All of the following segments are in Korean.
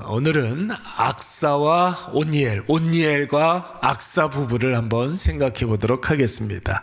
오늘은 악사와 온니엘과 악사 부부를 한번 생각해 보도록 하겠습니다.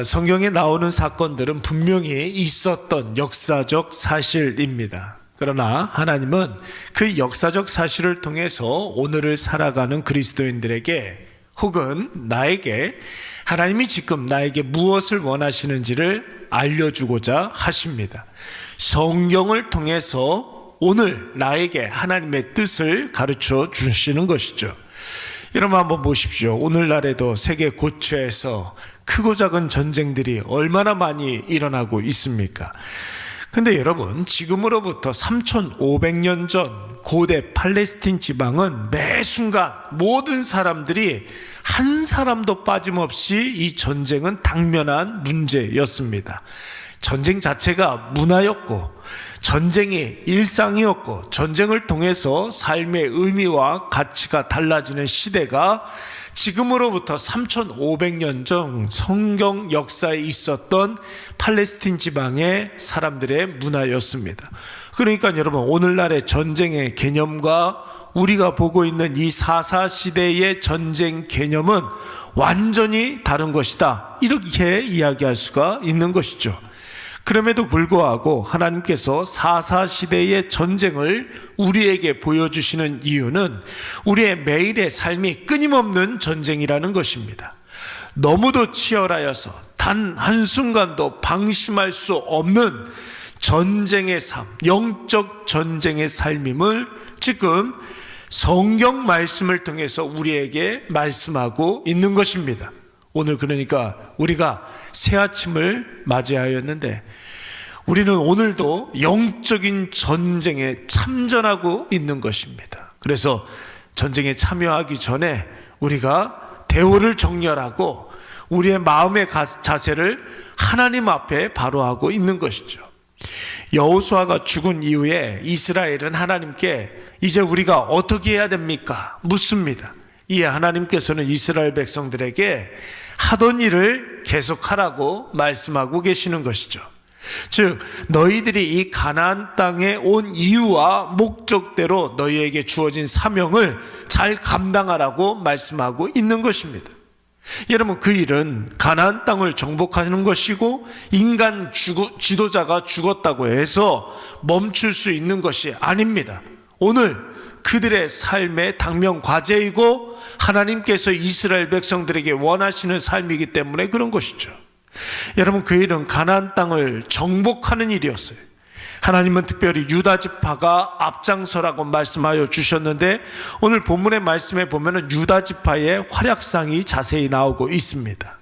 성경에 나오는 사건들은 분명히 있었던 역사적 사실입니다. 그러나 하나님은 그 역사적 사실을 통해서 오늘을 살아가는 그리스도인들에게 혹은 나에게 하나님이 지금 나에게 무엇을 원하시는지를 알려주고자 하십니다. 성경을 통해서 오늘 나에게 하나님의 뜻을 가르쳐 주시는 것이죠. 여러분 한번 보십시오. 오늘날에도 세계 고처에서 크고 작은 전쟁들이 얼마나 많이 일어나고 있습니까? 근데 여러분, 지금으로부터 3,500년 전 고대 팔레스틴 지방은 매 순간 모든 사람들이 한 사람도 빠짐없이 이 전쟁은 당면한 문제였습니다. 전쟁 자체가 문화였고 전쟁이 일상이었고 전쟁을 통해서 삶의 의미와 가치가 달라지는 시대가 지금으로부터 3,500년 전 성경 역사에 있었던 팔레스틴 지방의 사람들의 문화였습니다. 그러니까 여러분, 오늘날의 전쟁의 개념과 우리가 보고 있는 이 4.4 시대의 전쟁 개념은 완전히 다른 것이다, 이렇게 이야기할 수가 있는 것이죠. 그럼에도 불구하고 하나님께서 4.4 시대의 전쟁을 우리에게 보여주시는 이유는 우리의 매일의 삶이 끊임없는 전쟁이라는 것입니다. 너무도 치열하여서 단 한순간도 방심할 수 없는 전쟁의 삶, 영적 전쟁의 삶임을 지금 성경 말씀을 통해서 우리에게 말씀하고 있는 것입니다. 오늘 그러니까 우리가 새 아침을 맞이하였는데 우리는 오늘도 영적인 전쟁에 참전하고 있는 것입니다. 그래서 전쟁에 참여하기 전에 우리가 대오를 정렬하고 우리의 마음의 자세를 하나님 앞에 바로 하고 있는 것이죠. 여호수아가 죽은 이후에 이스라엘은 하나님께 이제 우리가 어떻게 해야 됩니까? 묻습니다. 이에 하나님께서는 이스라엘 백성들에게 하던 일을 계속하라고 말씀하고 계시는 것이죠. 즉, 너희들이 이 가나안 땅에 온 이유와 목적대로 너희에게 주어진 사명을 잘 감당하라고 말씀하고 있는 것입니다. 여러분, 그 일은 가나안 땅을 정복하는 것이고 인간 지도자가 죽었다고 해서 멈출 수 있는 것이 아닙니다. 오늘 그들의 삶의 당면 과제이고 하나님께서 이스라엘 백성들에게 원하시는 삶이기 때문에 그런 것이죠. 여러분, 그 일은 가나안 땅을 정복하는 일이었어요. 하나님은 특별히 유다 지파가 앞장서라고 말씀하여 주셨는데 오늘 본문의 말씀에 보면은 유다 지파의 활약상이 자세히 나오고 있습니다.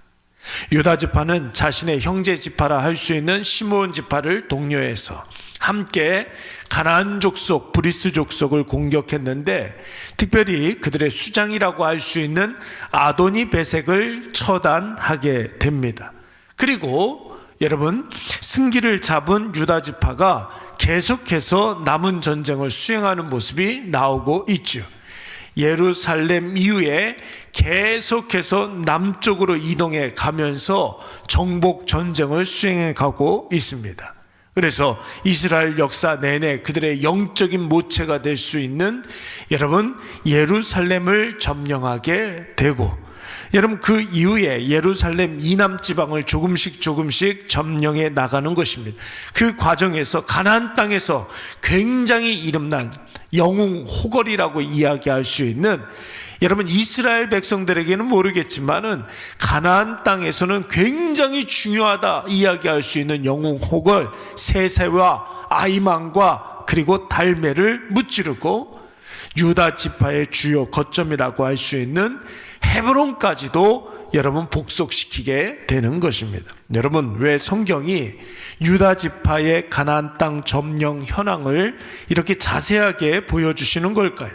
유다 지파는 자신의 형제 지파라 할 수 있는 시므온 지파를 독려해서 함께 가나안 족속, 브리스 족속을 공격했는데 특별히 그들의 수장이라고 할 수 있는 아도니 베색을 처단하게 됩니다. 그리고 여러분, 승기를 잡은 유다 지파가 계속해서 남은 전쟁을 수행하는 모습이 나오고 있죠. 예루살렘 이후에 계속해서 남쪽으로 이동해 가면서 정복 전쟁을 수행해 가고 있습니다. 그래서 이스라엘 역사 내내 그들의 영적인 모체가 될 수 있는 여러분, 예루살렘을 점령하게 되고 여러분, 그 이후에 예루살렘 이남 지방을 조금씩 점령해 나가는 것입니다. 그 과정에서 가나안 땅에서 굉장히 이름난 영웅 호걸이라고 이야기할 수 있는 여러분, 이스라엘 백성들에게는 모르겠지만은 가나안 땅에서는 굉장히 중요하다 이야기할 수 있는 영웅 호걸 세세와 아이만과 그리고 달메를 무찌르고 유다 지파의 주요 거점이라고 할 수 있는 헤브론까지도 여러분 복속시키게 되는 것입니다. 여러분, 왜 성경이 유다 지파의 가나안 땅 점령 현황을 이렇게 자세하게 보여주시는 걸까요?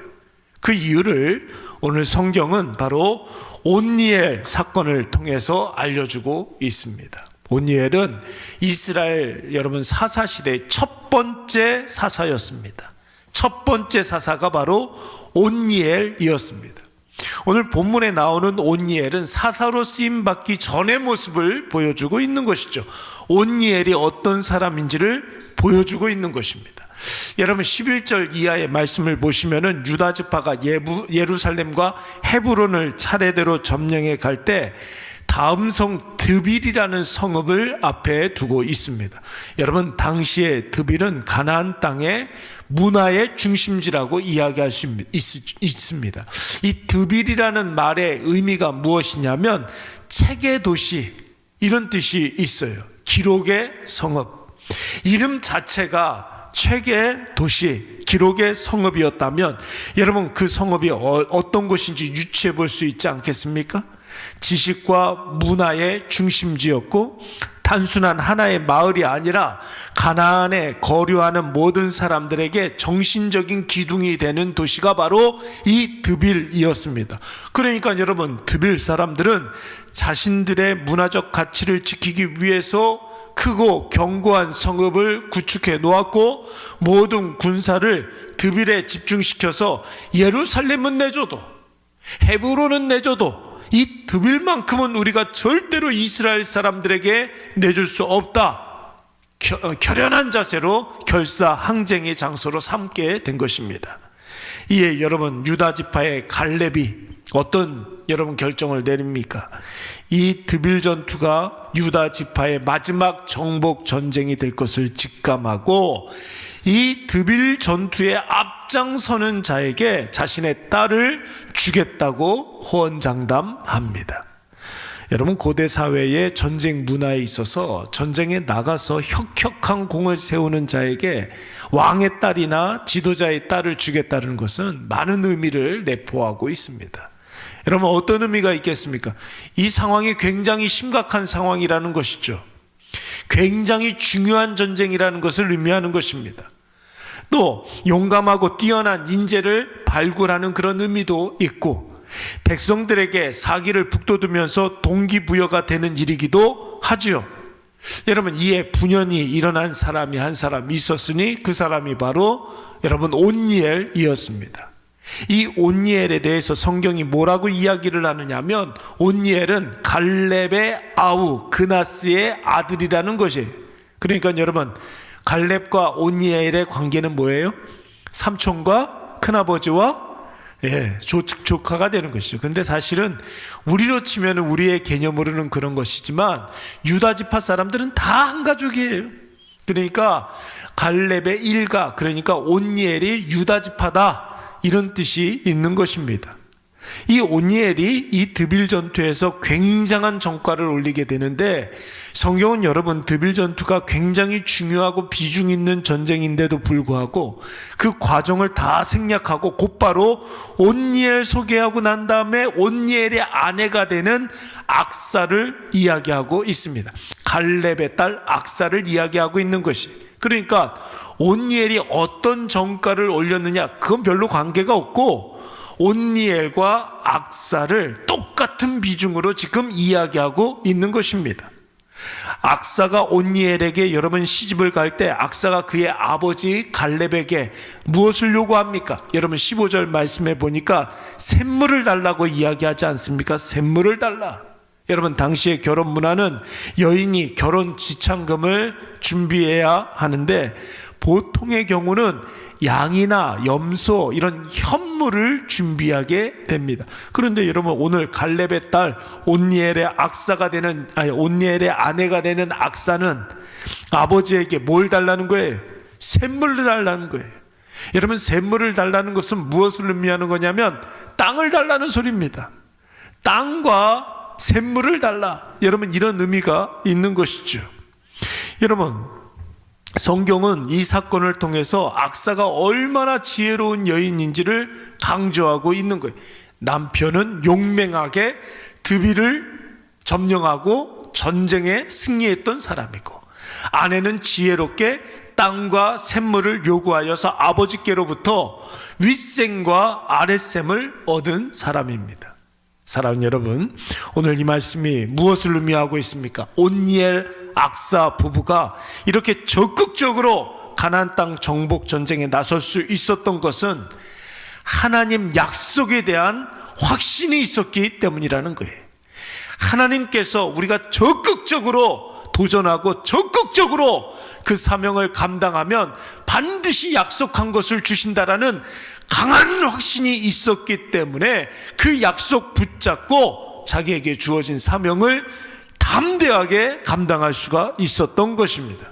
그 이유를 오늘 성경은 바로 온니엘 사건을 통해서 알려주고 있습니다. 온니엘은 이스라엘 여러분 4.4 시대의 첫 번째 사사였습니다. 첫 번째 사사가 바로 온니엘이었습니다. 오늘 본문에 나오는 온니엘은 사사로 쓰임받기 전의 모습을 보여주고 있는 것이죠. 온니엘이 어떤 사람인지를 보여주고 있는 것입니다. 여러분 11절 이하의 말씀을 보시면은 유다 지파가 예루살렘과 헤브론을 차례대로 점령해 갈 때 다음 성 드빌이라는 성읍을 앞에 두고 있습니다. 여러분 당시에 드빌은 가나안 땅의 문화의 중심지라고 이야기할 수 있습니다. 이 드빌이라는 말의 의미가 무엇이냐면 책의 도시, 이런 뜻이 있어요. 기록의 성읍. 이름 자체가 책의 도시, 기록의 성읍이었다면 여러분 그 성읍이 어떤 곳인지 유추해 볼 수 있지 않겠습니까? 지식과 문화의 중심지였고 단순한 하나의 마을이 아니라 가나안에 거류하는 모든 사람들에게 정신적인 기둥이 되는 도시가 바로 이 드빌이었습니다. 그러니까 여러분 드빌 사람들은 자신들의 문화적 가치를 지키기 위해서 크고 견고한 성읍을 구축해 놓았고 모든 군사를 드빌에 집중시켜서 예루살렘은 내줘도 헤브론은 내줘도 이 드빌만큼은 우리가 절대로 이스라엘 사람들에게 내줄 수 없다, 결연한 자세로 결사항쟁의 장소로 삼게 된 것입니다. 이에 여러분 유다 지파의 갈렙이 어떤 여러분 결정을 내립니까? 이 드빌 전투가 유다 지파의 마지막 정복 전쟁이 될 것을 직감하고 이 드빌 전투에 앞장서는 자에게 자신의 딸을 주겠다고 호언장담합니다. 여러분 고대 사회의 전쟁 문화에 있어서 전쟁에 나가서 혁혁한 공을 세우는 자에게 왕의 딸이나 지도자의 딸을 주겠다는 것은 많은 의미를 내포하고 있습니다. 여러분 어떤 의미가 있겠습니까? 이 상황이 굉장히 심각한 상황이라는 것이죠. 굉장히 중요한 전쟁이라는 것을 의미하는 것입니다. 또 용감하고 뛰어난 인재를 발굴하는 그런 의미도 있고 백성들에게 사기를 북돋우면서 동기부여가 되는 일이기도 하지요. 여러분 이에 분연히 일어난 사람이 한 사람 있었으니 그 사람이 바로 여러분 온니엘이었습니다. 이 온니엘에 대해서 성경이 뭐라고 이야기를 하느냐면 온니엘은 갈렙의 아우 그나스의 아들이라는 것이에요. 그러니까 여러분 갈렙과 온니엘의 관계는 뭐예요? 삼촌과 큰아버지와 조카가 되는 것이죠. 근데 사실은 우리로 치면 우리의 개념으로는 그런 것이지만 유다 지파 사람들은 다 한 가족이에요. 그러니까 갈렙의 일가, 그러니까 온니엘이 유다 지파다, 이런 뜻이 있는 것입니다. 이 온니엘이 이 드빌 전투에서 굉장한 전과를 올리게 되는데 성경은 여러분 드빌 전투가 굉장히 중요하고 비중 있는 전쟁인데도 불구하고 그 과정을 다 생략하고 곧바로 온니엘 소개하고 난 다음에 온니엘의 아내가 되는 악사를 이야기하고 있습니다. 갈렙의 딸 악사를 이야기하고 있는 것이, 그러니까 온니엘이 어떤 전과를 올렸느냐 그건 별로 관계가 없고 온니엘과 악사를 똑같은 비중으로 지금 이야기하고 있는 것입니다. 악사가 온니엘에게 여러분 시집을 갈 때 악사가 그의 아버지 갈렙에게 무엇을 요구합니까? 여러분 15절 말씀해 보니까 샘물을 달라고 이야기하지 않습니까? 샘물을 달라. 여러분 당시의 결혼 문화는 여인이 결혼 지참금을 준비해야 하는데 보통의 경우는 양이나 염소 이런 현물을 준비하게 됩니다. 그런데 여러분 오늘 갈렙의 딸 온니엘의 온니엘의 아내가 되는 악사는 아버지에게 뭘 달라는 거예요? 샘물을 달라는 거예요. 여러분 샘물을 달라는 것은 무엇을 의미하는 거냐면 땅을 달라는 소리입니다. 땅과 샘물을 달라. 여러분 이런 의미가 있는 것이죠. 여러분 성경은 이 사건을 통해서 악사가 얼마나 지혜로운 여인인지를 강조하고 있는 거예요. 남편은 용맹하게 드빌을 점령하고 전쟁에 승리했던 사람이고 아내는 지혜롭게 땅과 샘물을 요구하여서 아버지께로부터 윗셈과 아랫셈을 얻은 사람입니다. 사랑하는 여러분, 오늘 이 말씀이 무엇을 의미하고 있습니까? 온니엘 악사 부부가 이렇게 적극적으로 가나안 땅 정복 전쟁에 나설 수 있었던 것은 하나님 약속에 대한 확신이 있었기 때문이라는 거예요. 하나님께서 우리가 적극적으로 도전하고 적극적으로 그 사명을 감당하면 반드시 약속한 것을 주신다라는 강한 확신이 있었기 때문에 그 약속 붙잡고 자기에게 주어진 사명을 담대하게 감당할 수가 있었던 것입니다.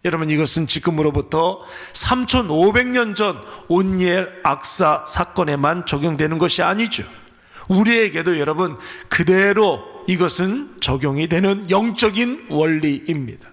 여러분, 이것은 지금으로부터 3500년 전 온니엘 악사 사건에만 적용되는 것이 아니죠. 우리에게도 여러분 그대로 이것은 적용이 되는 영적인 원리입니다.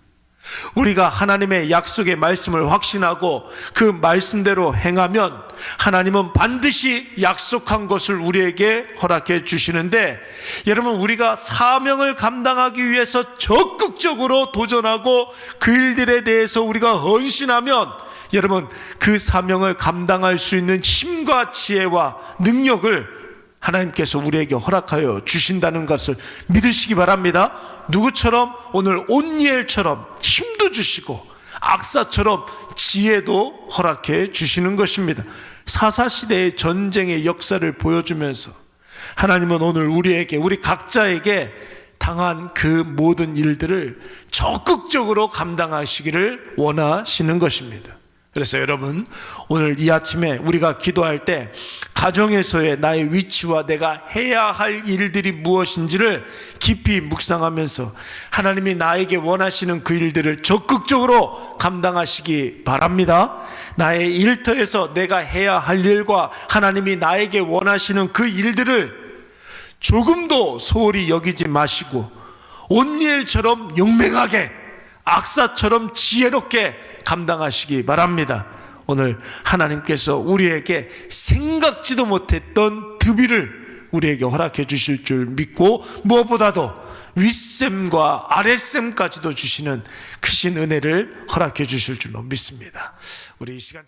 우리가 하나님의 약속의 말씀을 확신하고 그 말씀대로 행하면 하나님은 반드시 약속한 것을 우리에게 허락해 주시는데, 여러분, 우리가 사명을 감당하기 위해서 적극적으로 도전하고 그 일들에 대해서 우리가 헌신하면 여러분 그 사명을 감당할 수 있는 힘과 지혜와 능력을 하나님께서 우리에게 허락하여 주신다는 것을 믿으시기 바랍니다. 누구처럼? 오늘 온니엘처럼 힘도 주시고 악사처럼 지혜도 허락해 주시는 것입니다. 사사시대의 전쟁의 역사를 보여주면서 하나님은 오늘 우리에게, 우리 각자에게 당한 그 모든 일들을 적극적으로 감당하시기를 원하시는 것입니다. 그래서 여러분, 오늘 이 아침에 우리가 기도할 때 가정에서의 나의 위치와 내가 해야 할 일들이 무엇인지를 깊이 묵상하면서 하나님이 나에게 원하시는 그 일들을 적극적으로 감당하시기 바랍니다. 나의 일터에서 내가 해야 할 일과 하나님이 나에게 원하시는 그 일들을 조금도 소홀히 여기지 마시고 온니엘처럼 용맹하게, 악사처럼 지혜롭게 감당하시기 바랍니다. 오늘 하나님께서 우리에게 생각지도 못했던 득비를 우리에게 허락해 주실 줄 믿고, 무엇보다도 윗셈과 아랫셈까지도 주시는 크신 은혜를 허락해 주실 줄로 믿습니다. 우리 이 시간